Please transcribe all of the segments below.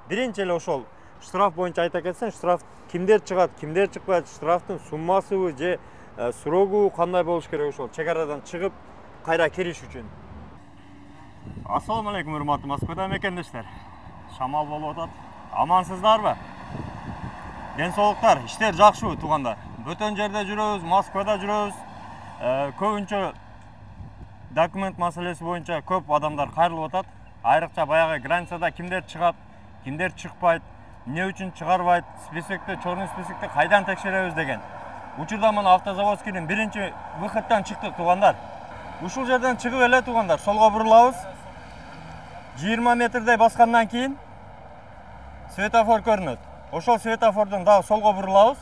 Биринчи эле ошол штраф боюнча айта кетсең, штраф кимдер чыгат, кимдер чыкпайт, штрафтын суммасыбы же срогу кандай болуш керек ошол чек арадан чыгып кайра кириш үчүн? Ассаламу алейкум, урматтуу Москвада мекендештер. Шамал болуп атат. Амансыздарбы? Ден соолуктар, иштер жакшыбы туугандар? Бөтөн жерде жүрөбүз, Москвада жүрөбүз. Көбүнчө документ маселеси боюнча көп адамдар кайрылып атат. Айрыкча баягы границада кимдер чыгат, кимдер чыкпайт, эмне үчүн чыгарбайт, списокто, черный списокто кайдан текшеребиз деген. Учурда мына автозаводскийдин биринчи выходтан чыктык туугандар. Ушул жерден чыгып эле туугандар, солго бурулабыз. 20 метрдей баскандан кийин светофор көрүнөт. Ошол светофордон дагы солго бурулабыз.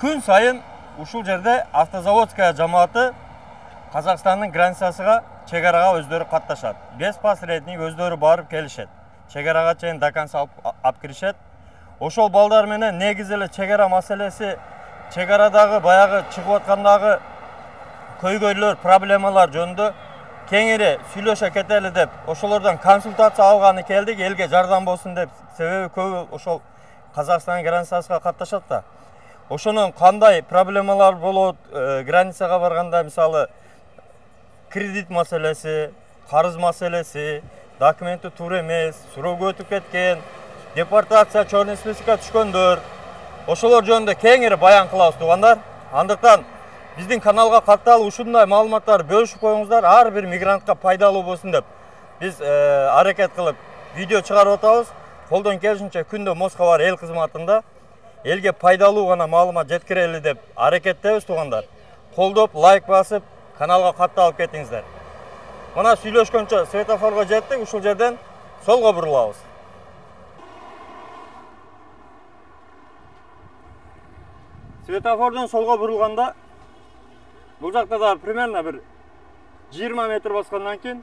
Күн сайын ушул жерде автозаводская жамааты Казакстандын границасыга чек арага өздөрү катташат. Без посредник өздөрү барып келишет. Чек арага чейин до конца алып киришет. Ошол балдар менен негизи эле чек ара маселеси, чек арадагы баягы чыгып аткандагы көйгөйлөр, проблемалар жөнүндө кеңири сүйлөшө кетели деп, ошолордон консультация алганы келдик, элге жардам болсун деп. Себеби көбү ошол Казакстан границасына катташат да. Ошонун кандай проблемалар болот, границага барганда, мисалы, кредит маселеси, карыз маселеси, документи туура эмес, срок өтүп кеткен, депортация, черный списокко түшкөндөр, ошолор жөнүндө кеңири баян кылабыз туугандар. Андыктан биздин каналга катталып ушундай маалыматтар бөлүшүп коюңуздар, ар бир мигрантка пайдалуу болсун деп биз аракет кылып видео чыгарып атабыз. Колдон келишинче күндө Москва эл кызматында элге пайдалуу гана маалымат жеткирели деп аракеттебиз туугандар. Колдоп, лайк басып, каналга катталып кетиңиздер. Мына сүйлөшкөнчө светофорго жеттик, ушул жерден солго бурулабыз. Светофордон солго бурулганда бул жакта да примерно бир 20 метр баскандан кийин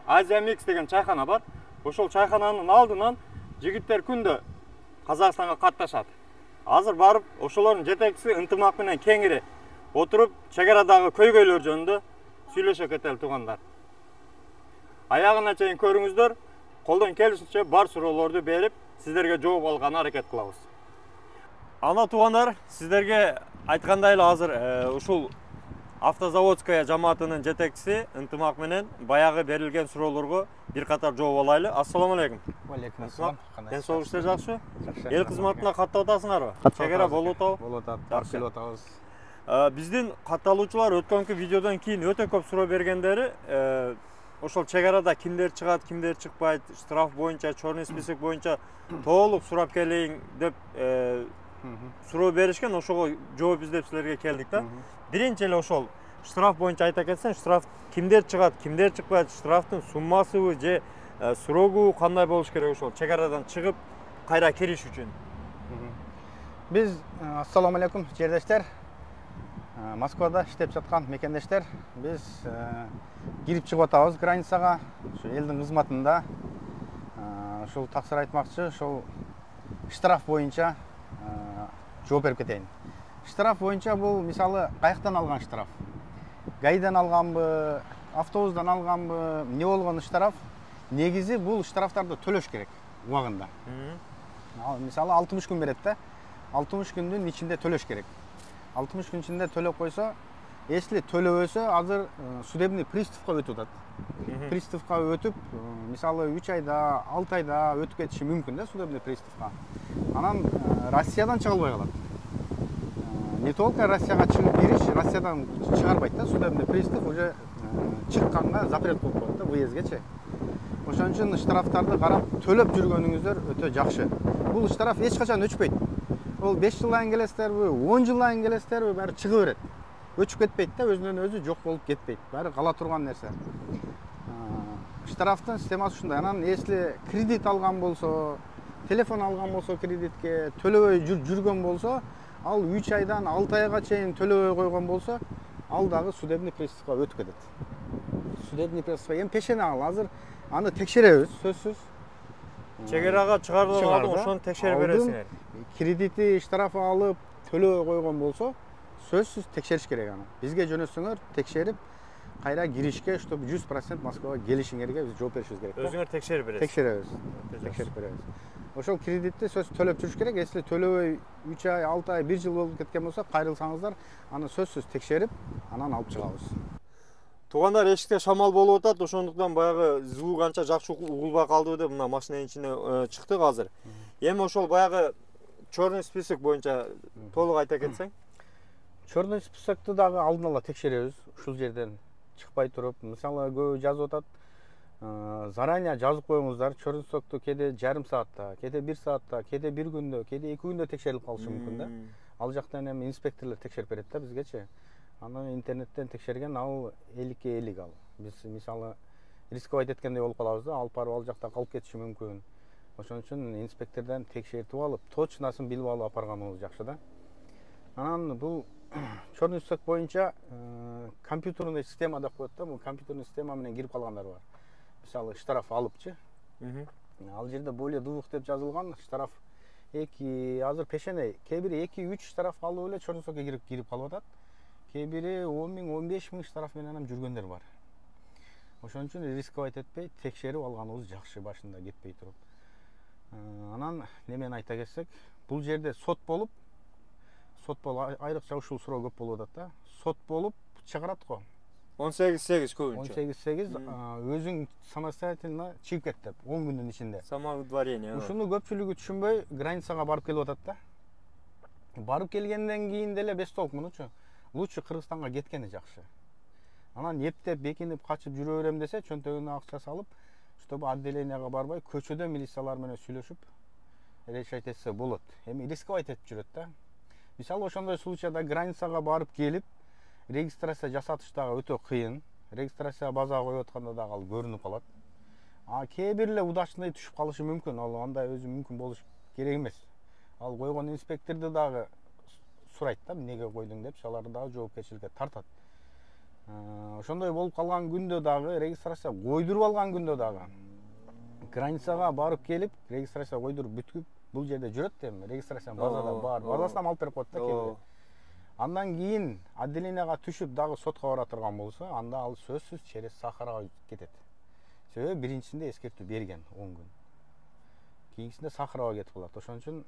Азия Микс деген чайхана бар. Ошол чайхананын алдынан жигиттер күндө Казакстанга катташат. Азыр барып, ошолордун жетекчиси ынтымак менен кеңири отуруп, чек арадагы көйгөйлөр жөнүндө сүйлөшө кетели туугандар. Аягына чейин көрүңүздөр, колдон келишинче бар суроолорду берип, сиздерге жооп алганы аракет кылабыз. Ана туугандар, сиздерге айткандай эле азыр ушул автозаводская жамаатынын жетекчиси ынтымак менен баягы берилген суроолорго бир катар жооп алайлы. Ассаламу алейкум. Алейкум ассалам. Ден соолук иштер жакшыбы? Эл кызматына каттап атасыңарбы? Чек ара болуп атабы? Болуп атат. Жакшы келип атабыз. Биздин катталуучулар өткөнкү видеодон кийин өтө көп суроо бергендери ошол чек арада кимдер чыгат, кимдер чыкпайт, штраф боюнча, черный список боюнча толук сурап келейин деп суроо беришкен. Ошого жооп издеп силерге келдик да. Биринчи эле ошол штраф боюнча айта кетсең, штраф кимдер чыгат, кимдер чыкпайт, штрафтын суммасыбы же срогу кандай болуш керек ошол чек арадан чыгып кайра кириш үчүн? Биз ассаламу алейкум жердештер. Москвада иштеп жаткан мекендештер, биз кирип чыгып атабыз границага. Ушу элдин кызматында ушул таксыр айтмакчы, ушул штраф боюнча жооп берип кетейин. Штраф боюнча бул мисалы каяктан алган штраф? Гайдан алганбы, автобустан алганбы, эмне болгон штраф? Негизи бул штрафтарды төлөш керек убагында. Мисалы 60 күн берет да. 60 күндүн ичинде төлөш керек. 60 күн ичинде төлөп койсо, если төлөбөсө, азыр судебный приставка өтүп атат. Приставка өтүп, мисалы 3 айда, 6 айда өтүп кетиши мүмкүн да судебный приставка. Анан Россиядан чыга албай калат. Не только Россияга чыгып кириш, Россиядан чыгарбайт да судебный пристав, уже чыкканга запрет коюп коет да выездгечи. Ошон үчүн штрафтарды карап төлөп жүргөнүңүздөр өтө жакшы. Бул штраф эч качан өчпөйт. Ол 5 жылдан келестерби, 10 жылдан келестерби, баары чыгып берет. Өчүп кетпейт да, өзүнөн өзү жок болуп кетпейт. Баары кала турган нерсе. Штрафтын системасы ушундай. Анан если кредит алган болсо, телефон алган болсо кредитке төлөбөй жүргөн болсо, ал 3 айдан 6 айга чейин төлөбөй койгон болсо, ал дагы судебный приставка өтүп кетет. Судебный приставка эми пешене ал азыр аны текшеребиз, сөзсүз. Чек арага чыгарылып алып, ошону текшерип бересиңер. Кредити, штрафы алып, төлөбөй койгон болсо, сөзсүз текшериш керек аны. Бизге жөнөтсөңөр, текшерип, кайра киришке, чтобы 100% Москвага келишиңерге биз жооп беришибиз керек. Өзүңөр текшерип бересиз. Текшерип беребиз. Ошол кредитти сөзсүз төлөп жүрүш керек. Если төлөбөй 3 ай, 6 ай, 1 жыл болуп кеткен болсо, кайрылсаңыздар, аны сөзсүз текшерип, анан алып чыгабыз. Туугандар, эшикте шамал болуп атат, ошондуктан баягы звук анча жакшы угулбай калдыбы деп мына машинанын ичине чыктык азыр. Эми ошол баягы черный список боюнча толук айта кетсең? Черный списокты дагы алдын ала текшеребиз. Ушул жерден чыкпай туруп, мисалы көбү жазып атат, заранее жазып коюңуздар, черный списокту кээде жарым саатта, кээде 1 саатта, кээде 1 күндө, кээде 2 күндө текшерилип калышы мүмкүн да. Ал жактан эми инспекторлор текшерип берет да бизгечи. Аны интернеттен текшерген ал 50-50 ал. Биз мисалы рисковать эткендей болуп калабыз да, алып барып ал жакта калып кетиши мүмкүн. Ошон үчүн инспектордон текшертип алып, точносын билип алып апарганыбыз жакшы да. Анан бул черный список боюнча компьютерный система деп коет да, бул компьютерный система менен кирип калгандар бар. Мисалы штраф алыпчы. Ал жерде более 2 деп жазылган, штраф 2, азыр пешене, кээ бири 2-3 штраф алып эле черный списокко кирип калып атат. Кээ бири 10 миң, 15 миң штраф менен жүргөндөр бар. Ошон үчүн рисковать этпей, текшерип алганыбыз жакшы башында кетпей туруп. Анан немени айта кетсек, бул жерде сот болуп айрыкча ушул суроо көп болуп атат да. Сот болуп чыгарат го. 18-8 көбүнчө. 18-8 өзүң самостоятельно чыгып кет деп 10 күндүн ичинде. Самовыдворение. Ушуну көпчүлүгү түшүнбөй, границага барып келип атат да. Барып келгенден кийин деле бес толк мунучу. Лучше Кыргызстанга кеткени жакшы. Анан эптеп, бекинип, качып жүрө берем десе, чөнтөгүнө акча салып, чтобы отделенияга барбай, көчөдө милициялар менен сүйлөшүп, решать этсе болот. Эми рисковать этип жүрөт да. Мисалы ошондой случайда границага барып келип, регистрация жасатыш дагы өтө кыйын. Регистрация базага коюп атканда дагы ал көрүнүп калат. Кээ бирле удачный түшүп калышы мүмкүн, ал андай өзү мүмкүн болуш керек эмес. Ал койгон инспекторду дагы сурайт да, эмнеге койдуң деп, аларды дагы жоопкерчиликке тартат. Ошондой болуп калган күндө дагы, регистрация койдуруп алган күндө дагы границага барып келип, регистрация койдуруп бүткүп, бул жерде жүрөт эми, регистрация базада бар, базасынан алып берип коет да кээ. Андан кийин отделенияга түшүп дагы сотко бара турган болсо, анда ал сөзсүз через Сахарага кетет. Себеби биринчисинде эскертүү берген 10 күн. Кийинкисинде Сахарага кетип калат. Ошон үчүн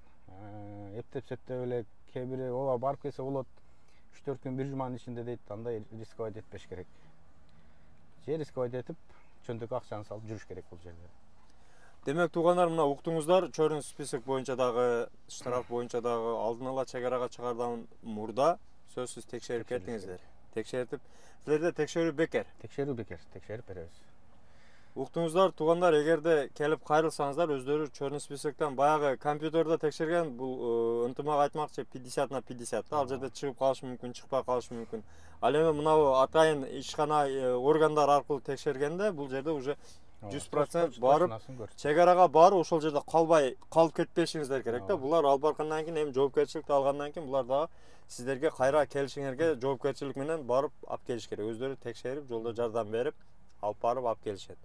эптеп-септеп эле кээ бири ооба барып келсе болот, 3-4 күн, 1 жуманын ичинде дейт, андай рисковать этпеш керек. Же рисковать этип, чөнтөккө акчаны салып жүрүш керек бул жерде. Демек, туугандар, мына уктуңуздар, черный список боюнча дагы, штраф боюнча дагы алдын ала чек арага чыгардан мурда сөзсүз текшерип кетиңиздер. Текшертип, силерде текшерүү бекер. Текшерүү бекер, текшерип беребиз. Уктуңуздар, туугандар, эгерде келип кайрылсаңыздар, өздөрү черный списоктон баягы компьютерде текшерген, бул ынтымак айтмакчы 50/50 да, ал жерде чыгып калышы мүмкүн, чыкпай калышы мүмкүн. Ал эми мынабу атайын ишкана органдар аркылуу текшергенде, бул жерде уже 100% барып, чек арага барып, ошол жерде калып кетпешиңиздер керек да. Булар алып баргандан кийин эми жоопкерчиликти алгандан кийин булар дагы сиздерге кайра келишиңерге жоопкерчилик менен барып алып келиш керек. Өздөрү текшерип, жолдо жардам берип, алып барып алып келишет.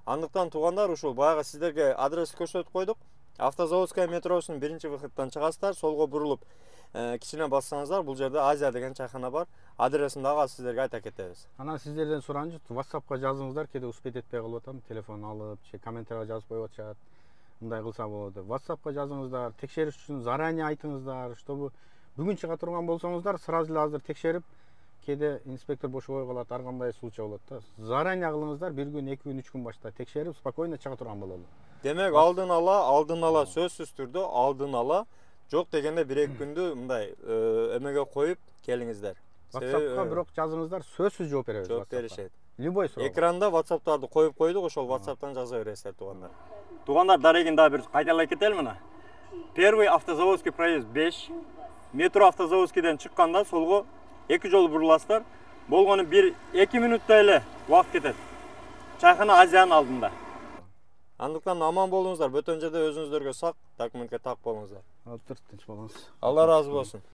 Андыктан туугандар, ушул баягы сиздерге адрес көрсөтүп койдук. Автозаводская метросунун 1-выходтан чыгасыздар, солго бурулуп кичине бассаңыздар, бул жерде Азия деген чайхана бар. Адресин дагы сиздерге айта кетебиз. Анан сиздерден суранчы, WhatsAppка жазыңыздар, кээде успеть этпей калып атам, телефон алып, комментарийга жазып коюп атышат. Мындай кылса болот деп. WhatsAppка жазыңыздар, текшериш үчүн заранее айтыңыздар, чтобы бүгүн чыга турган болсоңуздар, сразу эле азыр текшерип, кээде инспектор бошобой калат, ар кандай случай болот да. Заранее кылыңыздар, 1 күн, 2 күн, 3 күн башта текшерип, спокойно чыга турган бололу. Демек, алдын ала сөзсүз түрдө алдын ала, жок дегенде 1-2 күндү мындай эмеге коюп келиңиздер. WhatsAppка бирок жазыңыздар, сөзсүз жооп беребиз. Жооп беришет. Любой суроо. Экранда WhatsApp'тарды коюп койдук, ошол WhatsApp'тан жаза бересиздер, туугандар. Туугандар, дарегин дагы бир кайталай кетели мына. Первый автозаводский проезд 5. Метро автозаводскийден чыкканда солго 2 жол буруласыздар. Болгону 1-2 мүнөттөй эле убакыт кетет. Чайхана Азиянын алдында. Андыктан аман болуңуздар, бөтөн жерде өзүңүздөргө сак, документке так болуңуздар. Тынч болуңуз. Алла ыраазы болсун.